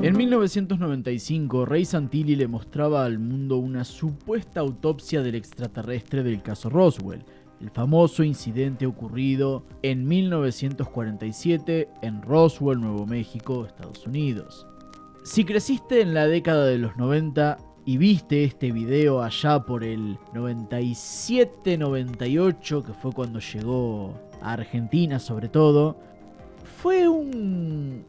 En 1995, Ray Santilli le mostraba al mundo una supuesta autopsia del extraterrestre del caso Roswell, el famoso incidente ocurrido en 1947 en Roswell, Nuevo México, Estados Unidos. Si creciste en la década de los 90 y viste este video allá por el 97-98, que fue cuando llegó a Argentina sobre todo, fue un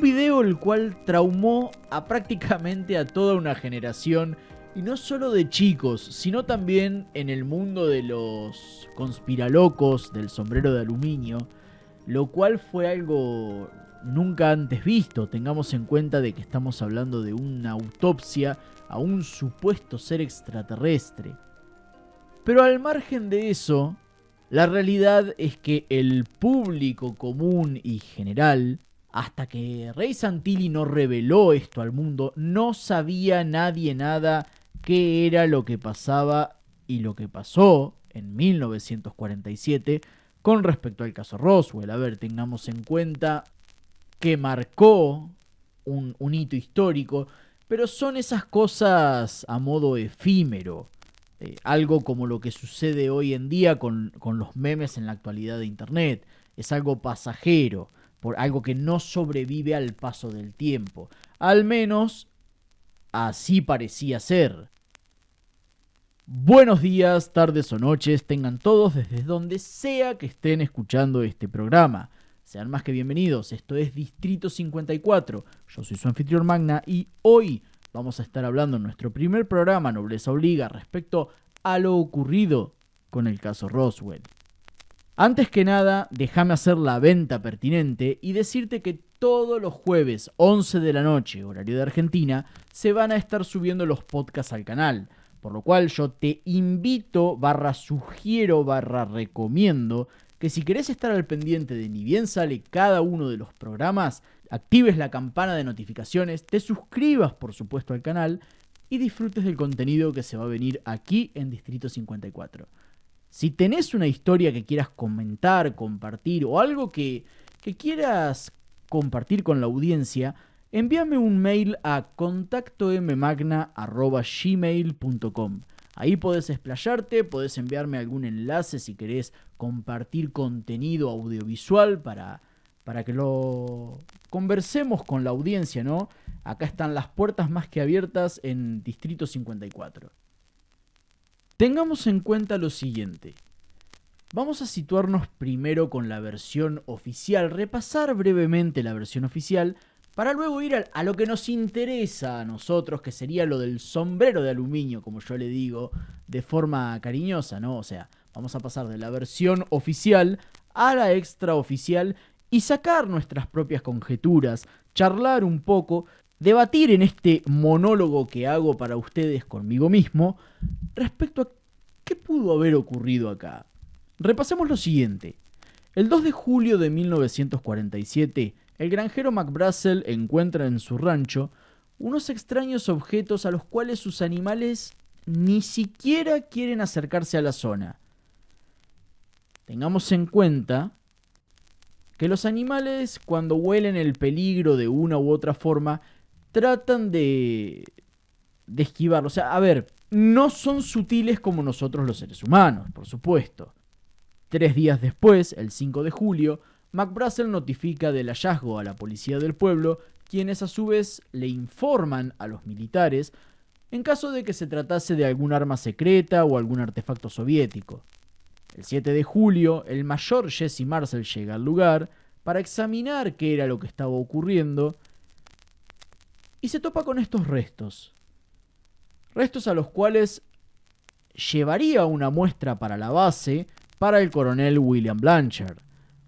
video el cual traumó a prácticamente a toda una generación, y no solo de chicos, sino también en el mundo de los conspiralocos del sombrero de aluminio, lo cual fue algo nunca antes visto. Tengamos en cuenta de que estamos hablando de una autopsia a un supuesto ser extraterrestre. Pero al margen de eso, la realidad es que el público común y general, hasta que Ray Santilli no reveló esto al mundo, no sabía nadie nada qué era lo que pasaba y lo que pasó en 1947 con respecto al caso Roswell. A ver, tengamos en cuenta que marcó un hito histórico, pero son esas cosas a modo efímero. Algo como lo que sucede hoy en día con los memes en la actualidad de internet. Es algo pasajero, por algo que no sobrevive al paso del tiempo. Al menos así parecía ser. Buenos días, tardes o noches, tengan todos desde donde sea que estén escuchando este programa. Sean más que bienvenidos, esto es Distrito 54, yo soy su anfitrión Magna y hoy vamos a estar hablando en nuestro primer programa Nobleza Obliga respecto a lo ocurrido con el caso Roswell. Antes que nada, déjame hacer la venta pertinente y decirte que todos los jueves 11 de la noche, horario de Argentina, se van a estar subiendo los podcasts al canal, por lo cual yo te invito, sugiero, recomiendo que si querés estar al pendiente de ni bien sale cada uno de los programas, actives la campana de notificaciones, te suscribas por supuesto al canal y disfrutes del contenido que se va a venir aquí en Distrito 54. Si tenés una historia que quieras comentar, compartir o algo que quieras compartir con la audiencia, envíame un mail a contactommagna@gmail.com. Ahí podés explayarte, podés enviarme algún enlace si querés compartir contenido audiovisual para que lo conversemos con la audiencia, ¿no? Acá están las puertas más que abiertas en Distrito 54. Tengamos en cuenta lo siguiente. Vamos a situarnos primero con la versión oficial, repasar brevemente la versión oficial, para luego ir a lo que nos interesa a nosotros, que sería lo del sombrero de aluminio, como yo le digo, de forma cariñosa, ¿no? O sea, vamos a pasar de la versión oficial a la extraoficial y sacar nuestras propias conjeturas, charlar un poco, debatir en este monólogo que hago para ustedes conmigo mismo respecto a qué pudo haber ocurrido acá. Repasemos lo siguiente. El 2 de julio de 1947, el granjero McBrazel encuentra en su rancho unos extraños objetos a los cuales sus animales ni siquiera quieren acercarse a la zona. Tengamos en cuenta que los animales, cuando huelen el peligro de una u otra forma, tratan de esquivarlo. O sea, a ver, no son sutiles como nosotros los seres humanos, por supuesto. 3 días después, el 5 de julio, McBrazel notifica del hallazgo a la policía del pueblo, quienes a su vez le informan a los militares en caso de que se tratase de algún arma secreta o algún artefacto soviético. El 7 de julio, el mayor Jesse Marcel llega al lugar para examinar qué era lo que estaba ocurriendo y se topa con estos restos. Restos a los cuales llevaría una muestra para la base para el coronel William Blanchard.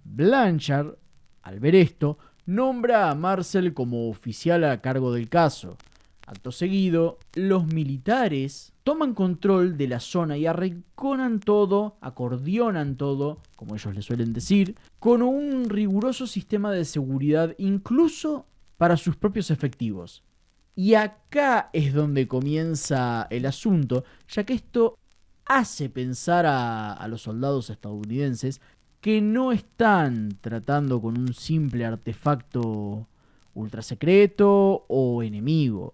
Blanchard, al ver esto, nombra a Marcel como oficial a cargo del caso. Acto seguido, los militares toman control de la zona y arrinconan todo, acordeonan todo, como ellos le suelen decir, con un riguroso sistema de seguridad incluso para sus propios efectivos. Y acá es donde comienza el asunto, ya que esto hace pensar a los soldados estadounidenses que no están tratando con un simple artefacto ultrasecreto o enemigo.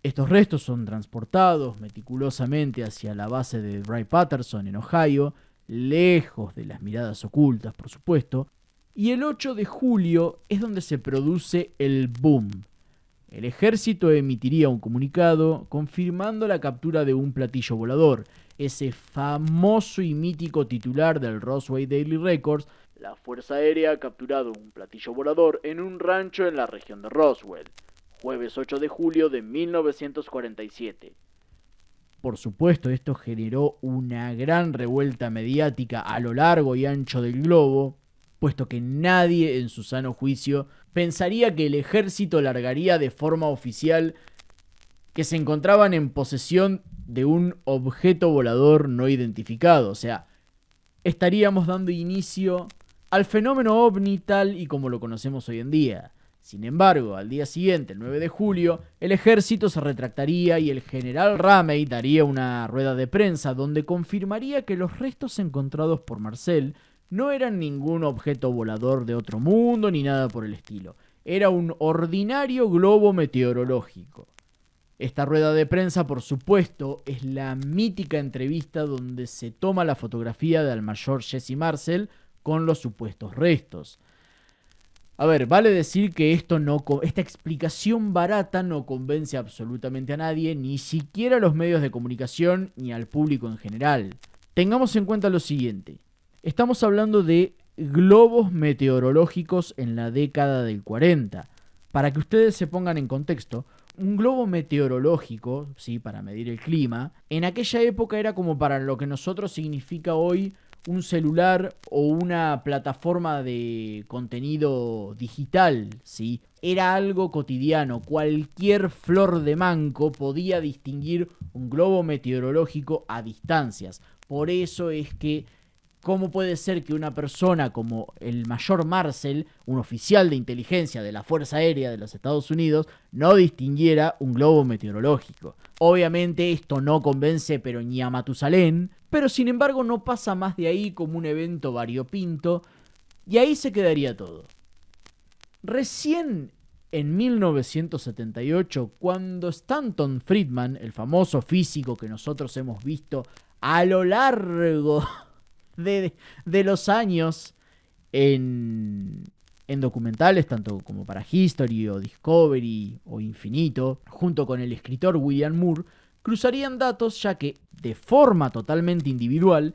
Estos restos son transportados meticulosamente hacia la base de Wright-Patterson en Ohio, lejos de las miradas ocultas, por supuesto, y el 8 de julio es donde se produce el boom. El ejército emitiría un comunicado confirmando la captura de un platillo volador, ese famoso y mítico titular del Roswell Daily Records: la Fuerza Aérea ha capturado un platillo volador en un rancho en la región de Roswell, jueves 8 de julio de 1947. Por supuesto, esto generó una gran revuelta mediática a lo largo y ancho del globo, puesto que nadie en su sano juicio pensaría que el ejército largaría de forma oficial que se encontraban en posesión de un objeto volador no identificado. O sea, estaríamos dando inicio al fenómeno ovni tal y como lo conocemos hoy en día. Sin embargo, al día siguiente, el 9 de julio, el ejército se retractaría y el general Ramey daría una rueda de prensa donde confirmaría que los restos encontrados por Marcel no eran ningún objeto volador de otro mundo ni nada por el estilo. Era un ordinario globo meteorológico. Esta rueda de prensa, por supuesto, es la mítica entrevista donde se toma la fotografía del mayor Jesse Marcel con los supuestos restos. A ver, vale decir que esta explicación barata no convence absolutamente a nadie, ni siquiera a los medios de comunicación ni al público en general. Tengamos en cuenta lo siguiente: estamos hablando de globos meteorológicos en la década del 40. Para que ustedes se pongan en contexto, un globo meteorológico, ¿sí?, para medir el clima, en aquella época era como para lo que nosotros significa hoy un celular o una plataforma de contenido digital, ¿sí? Era algo cotidiano. Cualquier flor de manco podía distinguir un globo meteorológico a distancias. Por eso es que, ¿cómo puede ser que una persona como el mayor Marcel, un oficial de inteligencia de la Fuerza Aérea de los Estados Unidos, no distinguiera un globo meteorológico? Obviamente esto no convence pero ni a Matusalén, pero sin embargo no pasa más de ahí como un evento variopinto, y ahí se quedaría todo. Recién en 1978, cuando Stanton Friedman, el famoso físico que nosotros hemos visto a lo largo de los años en documentales, tanto como para History o Discovery o Infinito, junto con el escritor William Moore, cruzarían datos, ya que, de forma totalmente individual,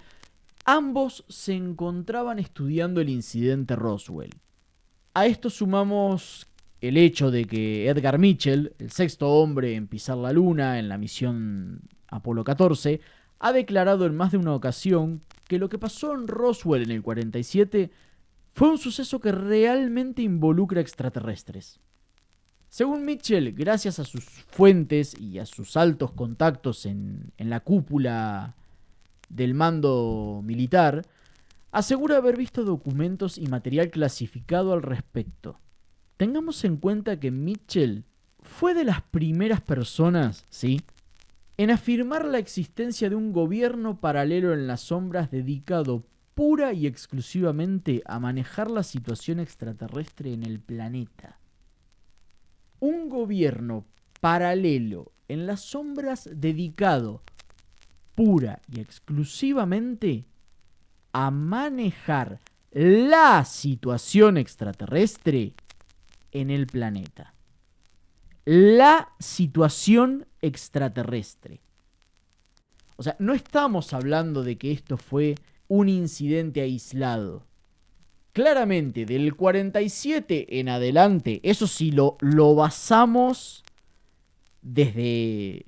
ambos se encontraban estudiando el incidente Roswell. A esto sumamos el hecho de que Edgar Mitchell, el sexto hombre en pisar la luna en la misión Apolo 14, ha declarado en más de una ocasión que lo que pasó en Roswell en el 47 fue un suceso que realmente involucra extraterrestres. Según Mitchell, gracias a sus fuentes y a sus altos contactos en la cúpula del mando militar, asegura haber visto documentos y material clasificado al respecto. Tengamos en cuenta que Mitchell fue de las primeras personas, ¿sí?, en afirmar la existencia de un gobierno paralelo en las sombras dedicado pura y exclusivamente a manejar la situación extraterrestre en el planeta. Un gobierno paralelo en las sombras dedicado pura y exclusivamente a manejar la situación extraterrestre en el planeta. La situación extraterrestre. O sea, no estamos hablando de que esto fue un incidente aislado. Claramente, del 47 en adelante, eso sí lo basamos desde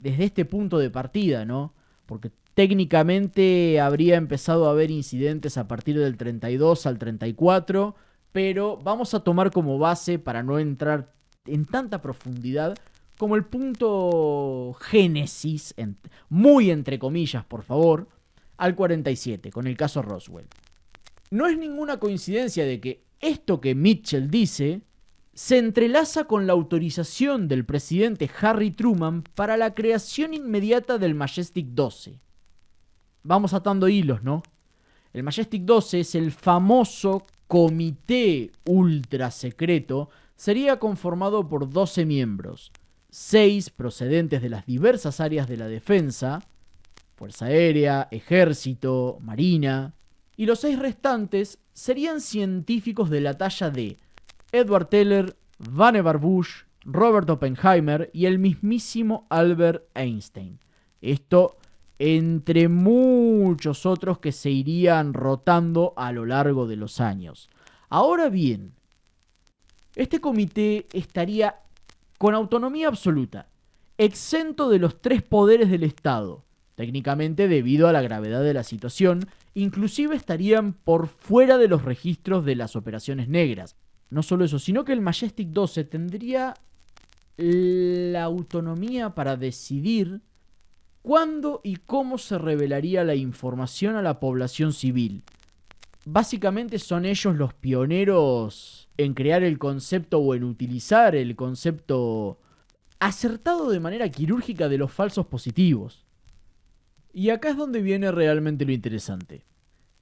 este punto de partida, ¿no? Porque técnicamente habría empezado a haber incidentes a partir del 32 al 34, pero vamos a tomar como base, para no entrar en tanta profundidad, como el punto génesis, muy entre comillas, por favor, al 47, con el caso Roswell. No es ninguna coincidencia de que esto que Mitchell dice se entrelaza con la autorización del presidente Harry Truman para la creación inmediata del Majestic 12. vamos atando hilos, ¿no? El Majestic 12 es el famoso comité ultra secreto. Sería conformado por 12 miembros, 6 procedentes de las diversas áreas de la defensa, Fuerza Aérea, Ejército, Marina, y los 6 restantes serían científicos de la talla de Edward Teller, Vannevar Bush, Robert Oppenheimer y el mismísimo Albert Einstein. Esto entre muchos otros que se irían rotando a lo largo de los años. Ahora bien, este comité estaría con autonomía absoluta, exento de los 3 poderes del Estado. Técnicamente, debido a la gravedad de la situación, inclusive estarían por fuera de los registros de las operaciones negras. No solo eso, sino que el Majestic 12 tendría la autonomía para decidir cuándo y cómo se revelaría la información a la población civil. Básicamente son ellos los pioneros en crear el concepto o en utilizar el concepto acertado de manera quirúrgica de los falsos positivos. Y acá es donde viene realmente lo interesante.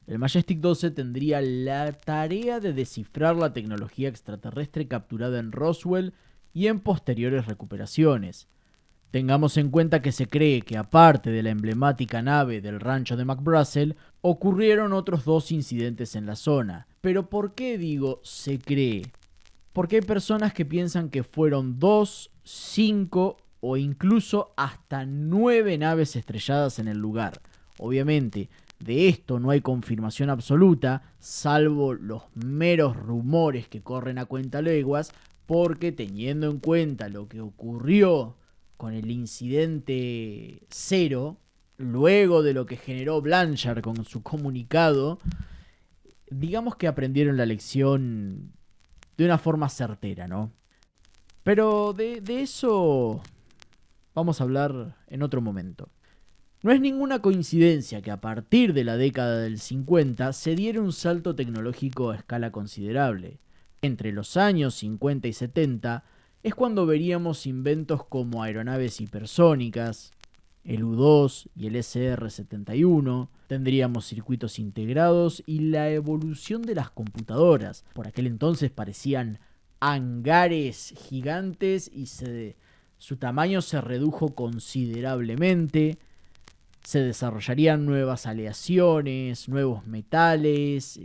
El Majestic 12 tendría la tarea de descifrar la tecnología extraterrestre capturada en Roswell y en posteriores recuperaciones. Tengamos en cuenta que se cree que aparte de la emblemática nave del rancho de McBrazel, ocurrieron otros 2 incidentes en la zona. Pero ¿por qué digo se cree? Porque hay personas que piensan que fueron 2, 5 o incluso hasta 9 naves estrelladas en el lugar. Obviamente, de esto no hay confirmación absoluta, salvo los meros rumores que corren a cuentaleguas, porque teniendo en cuenta lo que ocurrió con el incidente 0, luego de lo que generó Blanchard con su comunicado, digamos que aprendieron la lección de una forma certera, ¿no? Pero de eso vamos a hablar en otro momento. No es ninguna coincidencia que a partir de la década del 50 se diera un salto tecnológico a escala considerable. Entre los años 50 y 70 es cuando veríamos inventos como aeronaves hipersónicas, el U-2 y el SR-71, tendríamos circuitos integrados y la evolución de las computadoras. Por aquel entonces parecían hangares gigantes y su tamaño se redujo considerablemente. Se desarrollarían nuevas aleaciones, nuevos metales,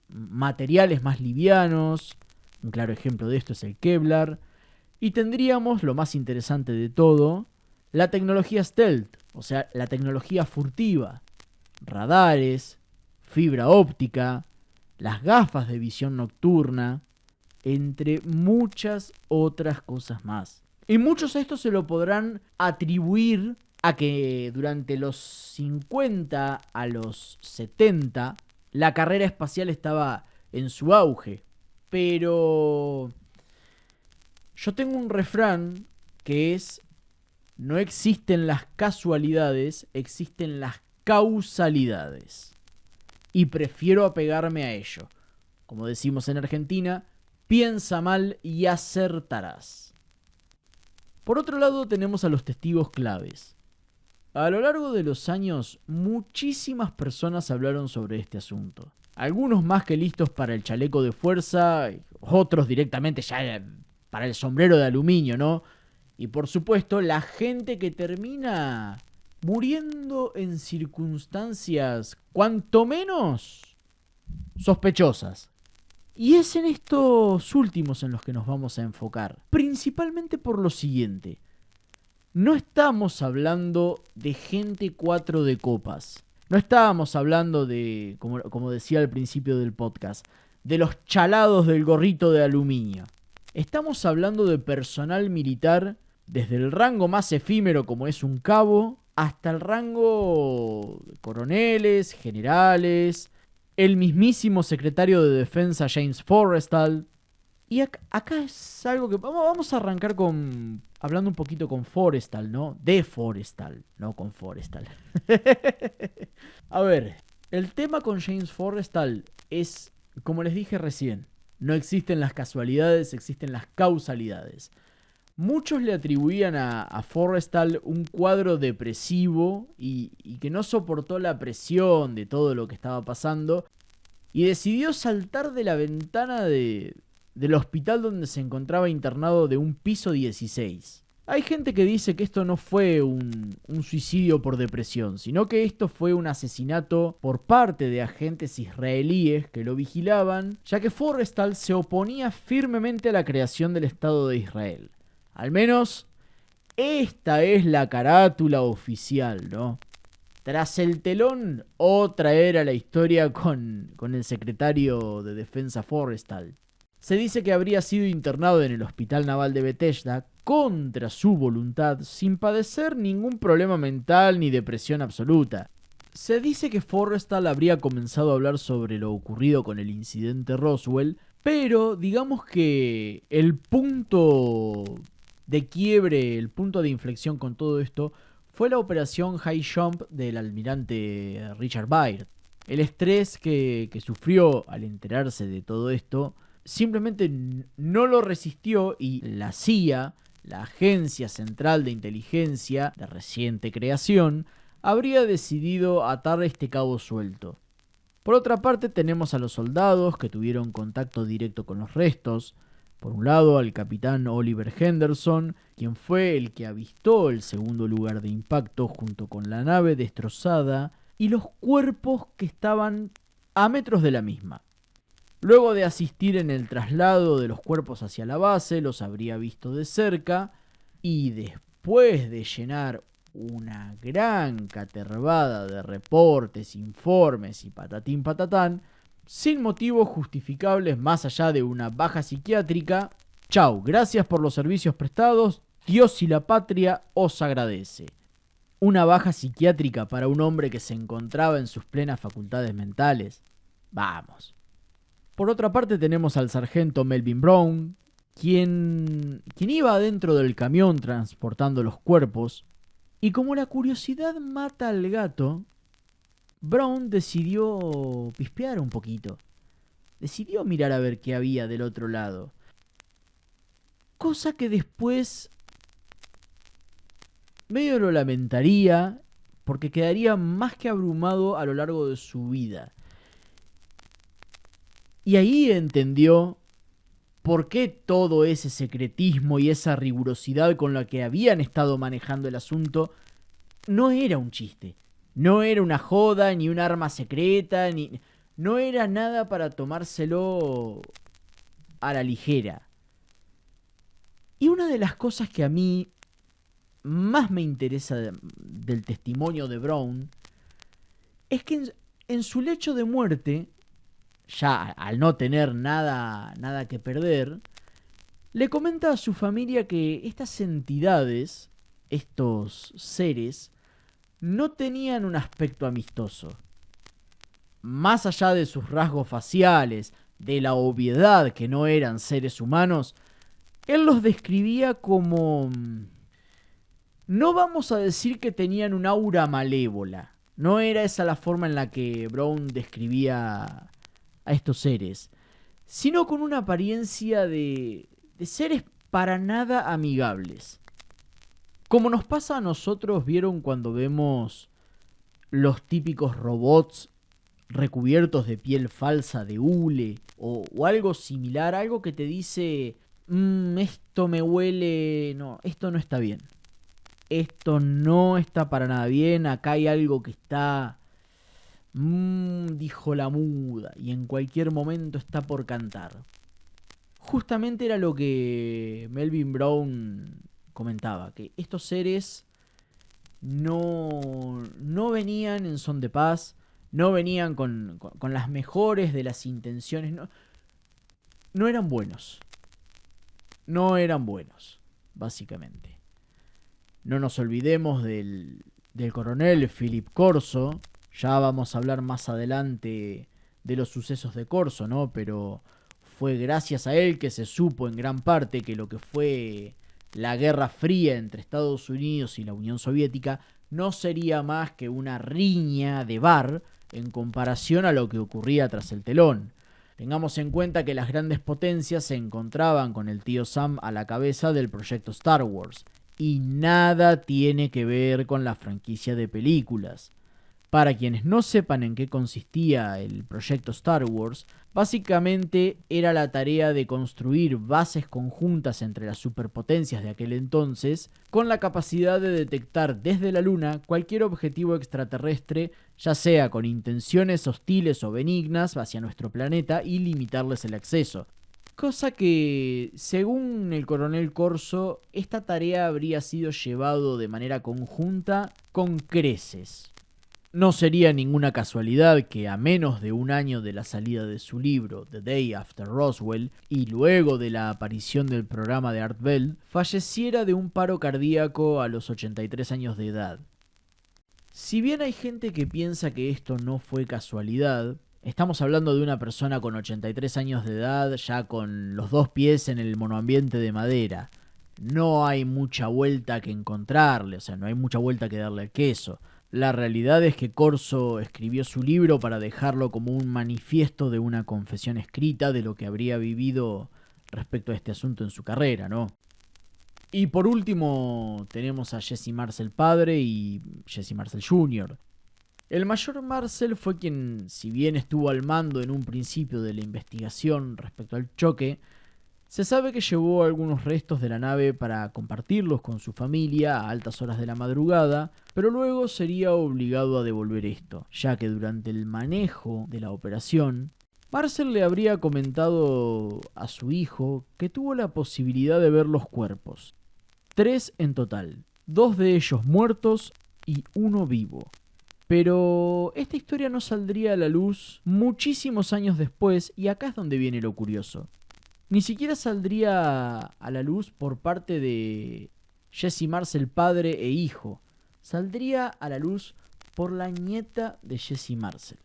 materiales más livianos. Un claro ejemplo de esto es el Kevlar. Y tendríamos, lo más interesante de todo, la tecnología stealth, o sea, la tecnología furtiva. Radares, fibra óptica, las gafas de visión nocturna, entre muchas otras cosas más. Y muchos de estos se lo podrán atribuir a que durante los 50 a los 70 la carrera espacial estaba en su auge. Pero yo tengo un refrán que es: no existen las casualidades, existen las causalidades. Y prefiero apegarme a ello. Como decimos en Argentina, piensa mal y acertarás. Por otro lado tenemos a los testigos claves. A lo largo de los años, muchísimas personas hablaron sobre este asunto. Algunos más que listos para el chaleco de fuerza, otros directamente ya para el sombrero de aluminio, ¿no? Y por supuesto, la gente que termina muriendo en circunstancias cuanto menos sospechosas. Y es en estos últimos en los que nos vamos a enfocar. Principalmente por lo siguiente. No estamos hablando de gente 4 de copas. No estábamos hablando de, como decía al principio del podcast, de los chalados del gorrito de aluminio. Estamos hablando de personal militar desde el rango más efímero como es un cabo hasta el rango de coroneles, generales, el mismísimo secretario de defensa James Forrestal. Y acá es algo que vamos a arrancar hablando un poquito con Forrestal, ¿no? De Forrestal, no con Forrestal. A ver, el tema con James Forrestal es, como les dije recién, no existen las casualidades, existen las causalidades. Muchos le atribuían a Forrestal un cuadro depresivo y que no soportó la presión de todo lo que estaba pasando y decidió saltar de la ventana del hospital donde se encontraba internado de un piso 16. Hay gente que dice que esto no fue un suicidio por depresión, sino que esto fue un asesinato por parte de agentes israelíes que lo vigilaban, ya que Forrestal se oponía firmemente a la creación del Estado de Israel. Al menos, esta es la carátula oficial, ¿no? Tras el telón, otra era la historia con el secretario de Defensa Forrestal. Se dice que habría sido internado en el Hospital Naval de Bethesda contra su voluntad, sin padecer ningún problema mental ni depresión absoluta. Se dice que Forrestal habría comenzado a hablar sobre lo ocurrido con el incidente Roswell, pero digamos que el punto de quiebre, el punto de inflexión con todo esto, fue la operación High Jump del almirante Richard Byrd. El estrés que sufrió al enterarse de todo esto simplemente no lo resistió y la CIA, la Agencia Central de Inteligencia de reciente creación, habría decidido atar este cabo suelto. Por otra parte tenemos a los soldados que tuvieron contacto directo con los restos. Por un lado al capitán Oliver Henderson, quien fue el que avistó el segundo lugar de impacto junto con la nave destrozada y los cuerpos que estaban a metros de la misma. Luego de asistir en el traslado de los cuerpos hacia la base, los habría visto de cerca y después de llenar una gran catervada de reportes, informes y patatín patatán, sin motivos justificables más allá de una baja psiquiátrica, chau, gracias por los servicios prestados, Dios y la patria os agradece. Una baja psiquiátrica para un hombre que se encontraba en sus plenas facultades mentales. Vamos. Por otra parte tenemos al sargento Melvin Brown, quien iba adentro del camión transportando los cuerpos, y como la curiosidad mata al gato, Brown decidió pispear un poquito. Decidió mirar a ver qué había del otro lado. Cosa que después medio lo lamentaría porque quedaría más que abrumado a lo largo de su vida. Y ahí entendió por qué todo ese secretismo y esa rigurosidad con la que habían estado manejando el asunto no era un chiste. No era una joda, ni un arma secreta, no era nada para tomárselo a la ligera. Y una de las cosas que a mí más me interesa del testimonio de Brown es que en su lecho de muerte, ya al no tener nada que perder, le comenta a su familia que estas entidades, estos seres, no tenían un aspecto amistoso. Más allá de sus rasgos faciales, de la obviedad que no eran seres humanos, él los describía como... No vamos a decir que tenían un aura malévola. No era esa la forma en la que Brown describía a estos seres, sino con una apariencia de seres para nada amigables. Como nos pasa a nosotros, ¿vieron cuando vemos los típicos robots recubiertos de piel falsa de hule o algo similar? Algo que te dice, esto me huele, no, esto no está bien. Esto no está para nada bien, acá hay algo que está, dijo la muda, y en cualquier momento está por cantar. Justamente era lo que Melvin Brown comentaba, que estos seres no venían en son de paz, no venían con las mejores de las intenciones, no eran buenos. No eran buenos, básicamente. No nos olvidemos del coronel Philip Corso. Ya vamos a hablar más adelante de los sucesos de Corso, ¿no? Pero fue gracias a él que se supo en gran parte que lo que fue la Guerra Fría entre Estados Unidos y la Unión Soviética no sería más que una riña de bar en comparación a lo que ocurría tras el telón. Tengamos en cuenta que las grandes potencias se encontraban con el tío Sam a la cabeza del proyecto Star Wars, y nada tiene que ver con la franquicia de películas. Para quienes no sepan en qué consistía el proyecto Star Wars, básicamente era la tarea de construir bases conjuntas entre las superpotencias de aquel entonces, con la capacidad de detectar desde la Luna cualquier objetivo extraterrestre, ya sea con intenciones hostiles o benignas hacia nuestro planeta, y limitarles el acceso. Cosa que, según el coronel Corso, esta tarea habría sido llevado de manera conjunta con creces. No sería ninguna casualidad que a menos de un año de la salida de su libro The Day After Roswell y luego de la aparición del programa de Art Bell, falleciera de un paro cardíaco a los 83 años de edad. Si bien hay gente que piensa que esto no fue casualidad, estamos hablando de una persona con 83 años de edad, ya con los 2 pies en el monoambiente de madera. No hay mucha vuelta que encontrarle, no hay mucha vuelta que darle al queso. La realidad es que Corso escribió su libro para dejarlo como un manifiesto de una confesión escrita de lo que habría vivido respecto a este asunto en su carrera, ¿no? Y por último tenemos a Jesse Marcel padre y Jesse Marcel Jr. El mayor Marcel fue quien, si bien estuvo al mando en un principio de la investigación respecto al choque, se sabe que llevó algunos restos de la nave para compartirlos con su familia a altas horas de la madrugada, pero luego sería obligado a devolver esto, ya que durante el manejo de la operación, Marcel le habría comentado a su hijo que tuvo la posibilidad de ver los cuerpos. 3 en total, 2 de ellos muertos y 1 vivo. Pero esta historia no saldría a la luz muchísimos años después, y acá es donde viene lo curioso. Ni siquiera saldría a la luz por parte de Jesse Marcel padre e hijo. Saldría a la luz por la nieta de Jesse Marcel.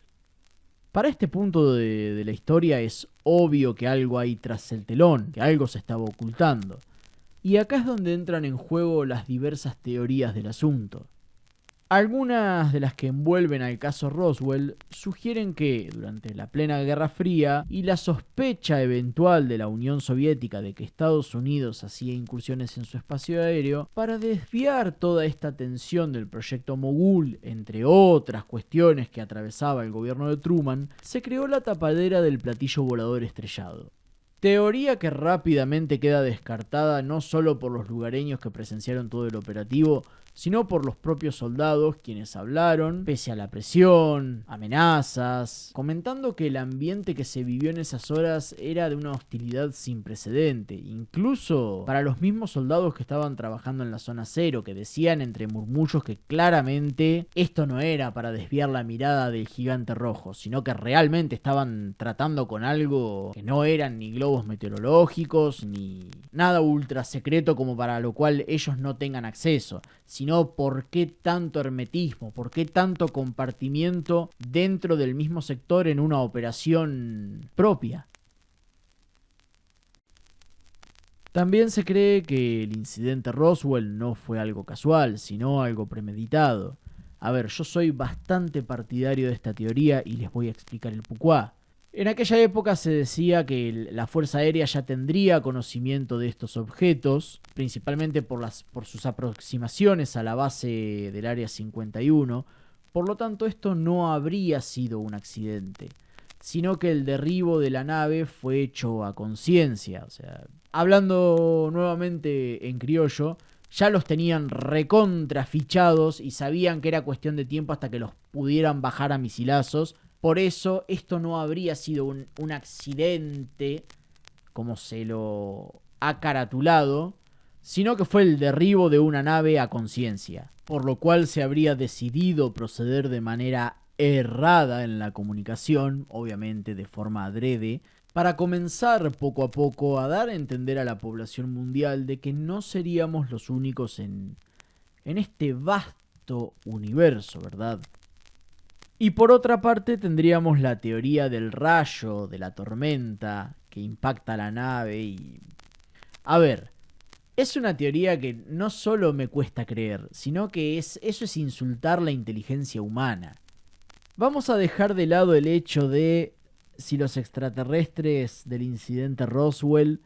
Para este punto de la historia es obvio que algo hay tras el telón, que algo se estaba ocultando. Y acá es donde entran en juego las diversas teorías del asunto. Algunas de las que envuelven al caso Roswell sugieren que, durante la plena Guerra Fría y la sospecha eventual de la Unión Soviética de que Estados Unidos hacía incursiones en su espacio aéreo, para desviar toda esta tensión del proyecto Mogul, entre otras cuestiones que atravesaba el gobierno de Truman, se creó la tapadera del platillo volador estrellado. Teoría que rápidamente queda descartada no solo por los lugareños que presenciaron todo el operativo, sino por los propios soldados, quienes hablaron, pese a la presión, amenazas, comentando que el ambiente que se vivió en esas horas era de una hostilidad sin precedente, incluso para los mismos soldados que estaban trabajando en la zona cero, que decían entre murmullos que claramente esto no era para desviar la mirada del gigante rojo, sino que realmente estaban tratando con algo que no eran ni globos meteorológicos, ni nada ultra secreto como para lo cual ellos no tengan acceso, sino por qué tanto hermetismo, por qué tanto compartimiento dentro del mismo sector en una operación propia. También se cree que el incidente Roswell no fue algo casual, sino algo premeditado. A ver, yo soy bastante partidario de esta teoría y les voy a explicar el pucuá. En aquella época se decía que la Fuerza Aérea ya tendría conocimiento de estos objetos, principalmente por sus aproximaciones a la base del Área 51, por lo tanto esto no habría sido un accidente, sino que el derribo de la nave fue hecho a conciencia. O sea, hablando nuevamente en criollo, ya los tenían recontrafichados y sabían que era cuestión de tiempo hasta que los pudieran bajar a misilazos. Por eso esto no habría sido un accidente, como se lo ha caratulado, sino que fue el derribo de una nave a conciencia, por lo cual se habría decidido proceder de manera errada en la comunicación, obviamente de forma adrede, para comenzar poco a poco a dar a entender a la población mundial de que no seríamos los únicos en este vasto universo, ¿verdad? Y por otra parte tendríamos la teoría del rayo, de la tormenta, que impacta la nave y... A ver, es una teoría que no solo me cuesta creer, sino que eso es insultar la inteligencia humana. Vamos a dejar de lado el hecho de si los extraterrestres del incidente Roswell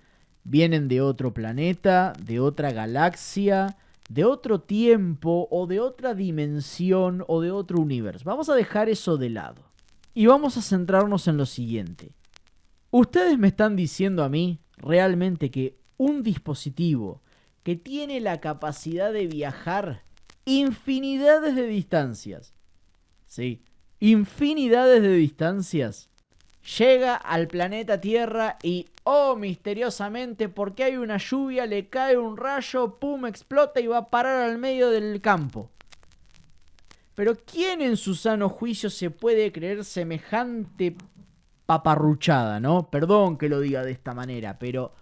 vienen de otro planeta, de otra galaxia, de otro tiempo o de otra dimensión o de otro universo. Vamos a dejar eso de lado y vamos a centrarnos en lo siguiente. Ustedes me están diciendo a mí realmente que un dispositivo que tiene la capacidad de viajar infinidades de distancias, ¿sí? Infinidades de distancias, llega al planeta Tierra y, oh, misteriosamente, porque hay una lluvia, le cae un rayo, pum, explota y va a parar al medio del campo. Pero ¿quién en su sano juicio se puede creer semejante paparruchada, no? Perdón que lo diga de esta manera, pero,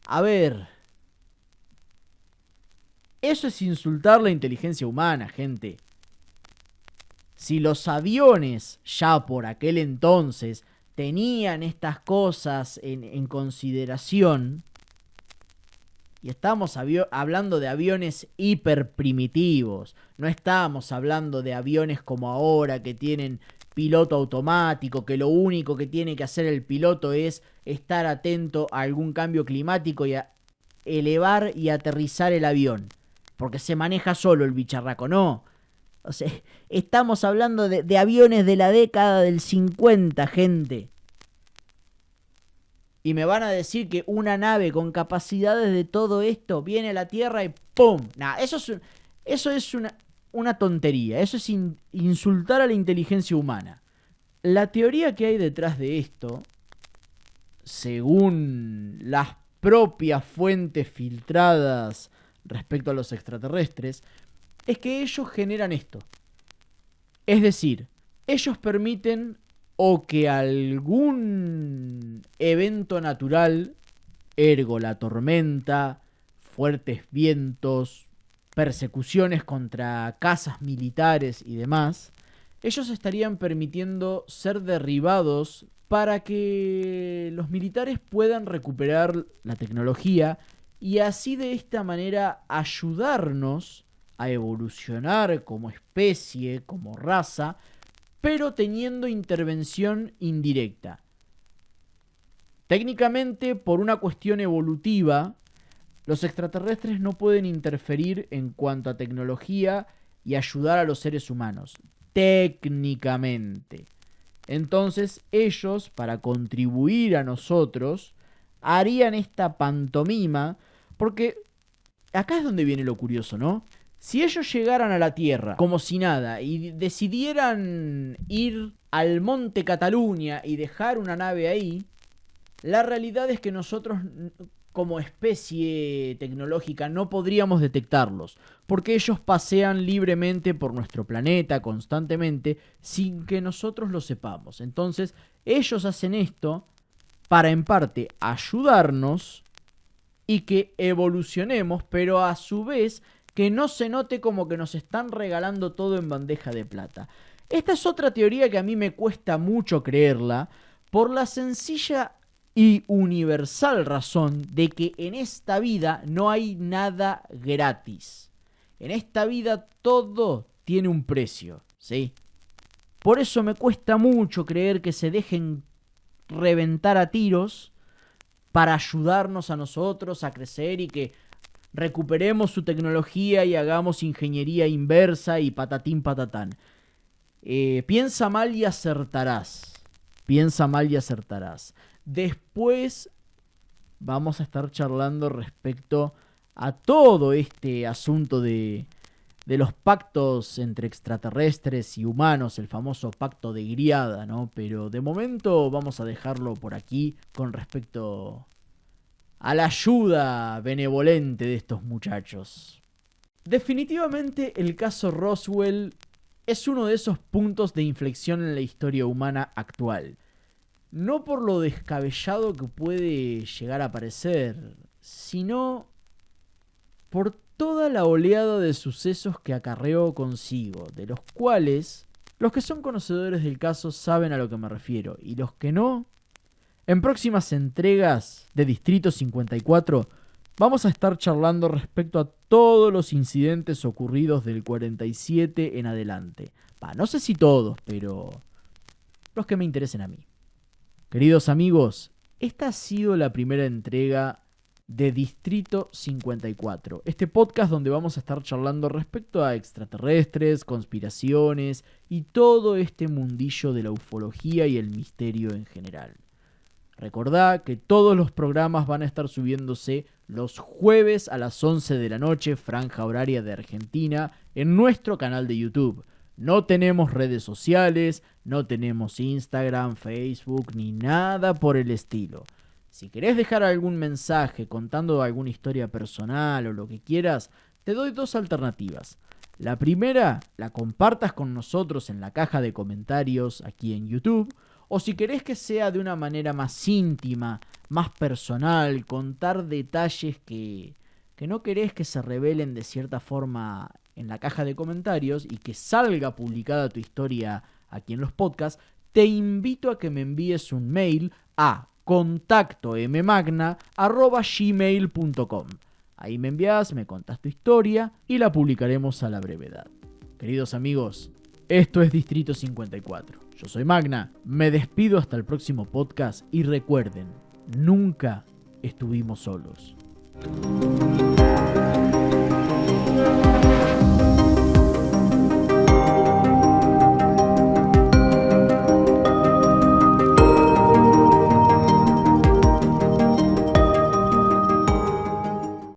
a ver, eso es insultar la inteligencia humana, gente. Si los aviones ya por aquel entonces tenían estas cosas en consideración, y estamos hablando de aviones hiper primitivos, no estamos hablando de aviones como ahora que tienen piloto automático, que lo único que tiene que hacer el piloto es estar atento a algún cambio climático y a elevar y aterrizar el avión, porque se maneja solo el bicharraco, no. O sea, estamos hablando de aviones de la década del 50, gente. Y me van a decir que una nave con capacidades de todo esto viene a la Tierra y ¡pum! Nah, eso es una tontería. Eso es insultar a la inteligencia humana. La teoría que hay detrás de esto, según las propias fuentes filtradas respecto a los extraterrestres, es que ellos generan esto. Es decir, ellos permiten o que algún evento natural, ergo la tormenta, fuertes vientos, persecuciones contra casas militares y demás, ellos estarían permitiendo ser derribados para que los militares puedan recuperar la tecnología y así de esta manera ayudarnos a evolucionar como especie, como raza, pero teniendo intervención indirecta. Técnicamente, por una cuestión evolutiva, los extraterrestres no pueden interferir en cuanto a tecnología y ayudar a los seres humanos. Técnicamente. Entonces, ellos, para contribuir a nosotros, harían esta pantomima, porque acá es donde viene lo curioso, ¿no? Si ellos llegaran a la Tierra como si nada y decidieran ir al Monte Cataluña y dejar una nave ahí, la realidad es que nosotros como especie tecnológica no podríamos detectarlos, porque ellos pasean libremente por nuestro planeta constantemente sin que nosotros lo sepamos. Entonces ellos hacen esto para en parte ayudarnos y que evolucionemos, pero a su vez que no se note como que nos están regalando todo en bandeja de plata. Esta es otra teoría que a mí me cuesta mucho creerla, por la sencilla y universal razón de que en esta vida no hay nada gratis. En esta vida todo tiene un precio, ¿sí? Por eso me cuesta mucho creer que se dejen reventar a tiros para ayudarnos a nosotros a crecer y que recuperemos su tecnología y hagamos ingeniería inversa y patatín patatán. Piensa mal y acertarás. Piensa mal y acertarás. Después vamos a estar charlando respecto a todo este asunto de los pactos entre extraterrestres y humanos, el famoso pacto de Griada, ¿no? Pero de momento vamos a dejarlo por aquí con respecto a la ayuda benevolente de estos muchachos. Definitivamente el caso Roswell es uno de esos puntos de inflexión en la historia humana actual. No por lo descabellado que puede llegar a parecer, sino por toda la oleada de sucesos que acarreó consigo, de los cuales los que son conocedores del caso saben a lo que me refiero, y los que no, en próximas entregas de Distrito 54 vamos a estar charlando respecto a todos los incidentes ocurridos del 47 en adelante. No sé si todos, pero los que me interesen a mí. Queridos amigos, esta ha sido la primera entrega de Distrito 54, este podcast donde vamos a estar charlando respecto a extraterrestres, conspiraciones y todo este mundillo de la ufología y el misterio en general. Recordá que todos los programas van a estar subiéndose los jueves a las 11 de la noche, franja horaria de Argentina, en nuestro canal de YouTube. No tenemos redes sociales, no tenemos Instagram, Facebook, ni nada por el estilo. Si querés dejar algún mensaje contando alguna historia personal o lo que quieras, te doy dos alternativas. La primera, la compartas con nosotros en la caja de comentarios aquí en YouTube, o si querés que sea de una manera más íntima, más personal, contar detalles que no querés que se revelen de cierta forma en la caja de comentarios y que salga publicada tu historia aquí en los podcasts, te invito a que me envíes un mail a contactommagna@gmail.com. Ahí me envías, me contás tu historia y la publicaremos a la brevedad. Queridos amigos, esto es Distrito 54. Yo soy Magna, me despido hasta el próximo podcast y recuerden, nunca estuvimos solos.